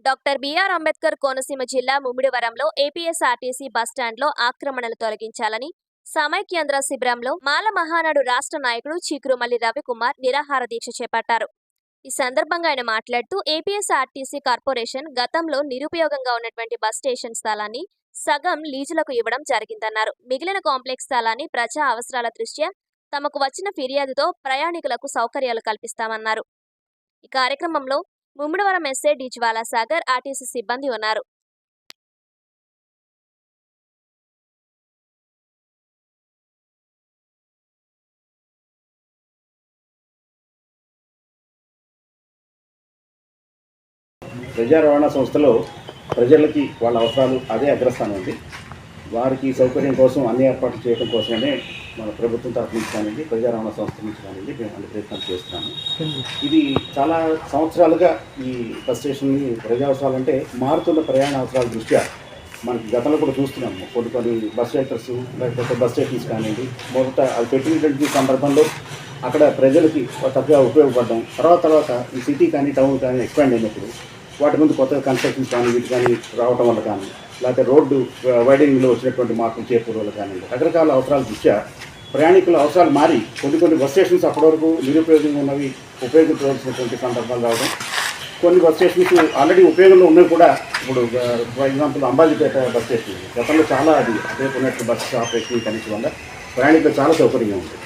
Doctor BR Ambedkar Konaseema జిల్లా ముమ్మిడివరంలో APSRTC బస్టాండ్లో ఆక్రమణలు తొలగించాలని సమైక్యాంధ్ర శిబిరంలో మాల మహానాడు రాష్ట్ర నాయకుడు చీకురుమల్లి రవికుమార్ నిరాహార దీక్ష చేపట్టారు. ఈ సందర్భంగా ఆయన మాట్లాడుతూ ఏపీఎస్ఆర్టీసీ కార్పొరేషన్ గతంలో నిరుపయోగంగా ఉన్నటువంటి బస్ స్టేషన్ స్థలాన్ని సగం లీజులకు ఇవ్వడం జరిగిందన్నారు. మిగిలిన కాంప్లెక్స్ స్థలాన్ని ప్రజా అవసరాల దృష్ట్యా తమకు వచ్చిన ఫిర్యాదుతో ప్రయాణికులకు సౌకర్యాలు కల్పిస్తామన్నారు. ఈ కార్యక్రమంలో ముమ్మిడివరం ఎస్ఐ డి జ్వాలాసాగర్, ఆర్టీసీ సిబ్బంది ఉన్నారు. ప్రజా రవాణా సంస్థలో ప్రజలకి వాళ్ళ అవసరాలు అదే అగ్రస్థానం ఉంది. వారికి సౌకర్యం కోసం అన్ని ఏర్పాట్లు చేయడం కోసమే మన ప్రభుత్వం తరఫు నుంచి కానివ్వండి, ప్రజా రవాణా సంస్థ నుంచి కానివ్వండి మేము అన్ని ప్రయత్నాలు చేస్తున్నాము. ఇది చాలా సంవత్సరాలుగా ఈ బస్ స్టేషన్ని ప్రజా అవసరాలు అంటే మారుతున్న ప్రయాణ అవసరాల దృష్ట్యా మనకి గతంలో కూడా చూస్తున్నాము. కొన్ని బస్ షెల్టర్స్ లేకపోతే బస్ స్టేషన్స్ కానివ్వండి, మొదట అది పెట్టినటువంటి సందర్భంలో అక్కడ ప్రజలకి చక్కగా ఉపయోగపడడం, తర్వాత ఈ సిటీ కానీ టౌన్ కానీ ఎక్స్పాండ్ అయినప్పుడు వాటి ముందు కొత్తగా కన్స్ట్రక్షన్స్ కానీ వీటి కానీ రావటం వల్ల కానీ, లేకపోతే రోడ్డు వైడింగ్లో వచ్చినటువంటి మార్పులు చేపూర్ వల్ల కానీ రకరకాల అవసరాల దృష్ట్యా ప్రయాణికుల అవసరాలు మారి కొన్ని బస్ స్టేషన్స్ అప్పటి వరకు నిరుపయోగంగా ఉన్నవి ఉపయోగించవలసినటువంటి సందర్భాలు రావడం, కొన్ని బస్ స్టేషన్స్ ఆల్రెడీ ఉపయోగంలో ఉన్నవి కూడా ఇప్పుడు for example Ambajipeta bus station గతంలో చాలా అది అదే ఉన్నట్టు బస్ ఆపరేషన్ కనెక్షన్ వల్ల ప్రయాణికులు చాలా సౌకర్యంగా ఉంది.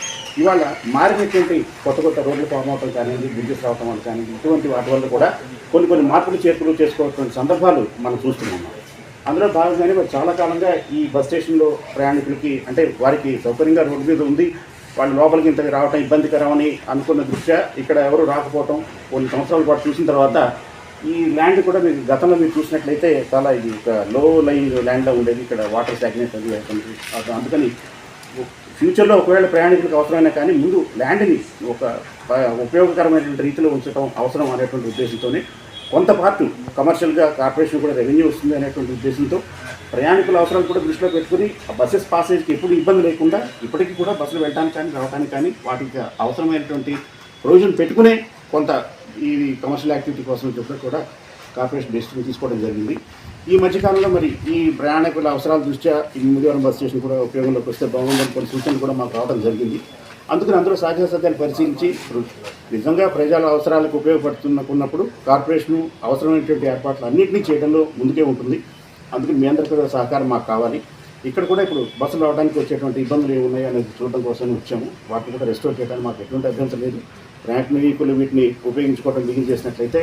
ఇవాళ మారినటువంటి కొత్త రోడ్లు ఫామ్ అవటం కానివ్వండి, బ్రిడ్జెస్ రావటం వల్ల కానీ ఇటువంటి వాటి వల్ల కూడా కొన్ని మార్పులు చేర్పులు చేసుకోవాల్సిన సందర్భాలు మనం చూస్తున్నాం. అందులో భాగంగానే చాలా కాలంగా ఈ బస్ స్టేషన్లో ప్రయాణికులకి అంటే వారికి సౌకర్యంగా రోడ్డు మీద ఉంది, వాళ్ళు లోపలికి ఇంతకు రావటం ఇబ్బందికరమని అనుకున్న దృష్ట్యా ఇక్కడ ఎవరు రాకపోవటం కొన్ని సంవత్సరాల పాటు చూసిన తర్వాత ఈ ల్యాండ్ కూడా మీరు గతంలో మీరు చూసినట్లయితే చాలా ఇది ఒక లో లైన్ ల్యాండ్లో ఉండేది. ఇక్కడ వాటర్ స్టాగ్నేట్ అది అందుకని ఫ్యూచర్లో ఒకవేళ ప్రయాణికులకు అవసరమైనా కానీ ముందు ల్యాండ్ని ఒక ఉపయోగకరమైనటువంటి రీతిలో ఉంచడం అవసరం అనేటువంటి ఉద్దేశంతోనే కొంత పార్ట్ కమర్షియల్గా కార్పొరేషన్ కూడా రెవెన్యూ వస్తుంది అనేటువంటి ఉద్దేశంతో ప్రయాణికుల అవసరాలు కూడా దృష్టిలో పెట్టుకుని బస్సెస్ పాసేజ్కి ఎప్పుడు ఇబ్బంది లేకుండా ఇప్పటికీ కూడా బస్సులు వెళ్ళడానికి కానీ రావడానికి కానీ వాటికి అవసరమైనటువంటి ప్రొవిజన్ పెట్టుకునే కొంత ఈ కమర్షియల్ యాక్టివిటీ కోసం చెప్పి కూడా కార్పొరేషన్ డెసిషన్ తీసుకోవడం జరిగింది. ఈ మధ్యకాలంలో మరి ఈ ప్రయాణికుల అవసరాల దృష్ట్యా ఈ ముమ్మిడివరం బస్ స్టేషన్ కూడా ఉపయోగంలోకి వస్తే బాగుందని కొన్ని సూచనలు కూడా మాకు రావడం జరిగింది. అందుకని అందరూ సాధ్యాసాధ్యాలు పరిశీలించి నిజంగా ప్రజల అవసరాలకు ఉపయోగపడుతున్నప్పుడు కార్పొరేషను అవసరమైనటువంటి ఏర్పాట్లు అన్నింటినీ చేయడంలో ముందుకే ఉంటుంది. అందుకని మీ అందరికీ కూడా సహకారం మాకు కావాలి. ఇక్కడ కూడా ఇప్పుడు బస్సులు రావడానికి వచ్చేటువంటి ఇబ్బందులు ఏమున్నాయి అనేది చూడడం కోసం వచ్చాము. వాటిని కూడా రెస్టోర్ చేయడానికి మాకు ఎటువంటి అభ్యంతరం లేదు. ప్రయాణికులు వీటిని ఉపయోగించుకోవడం బిగిన్ చేసినట్లయితే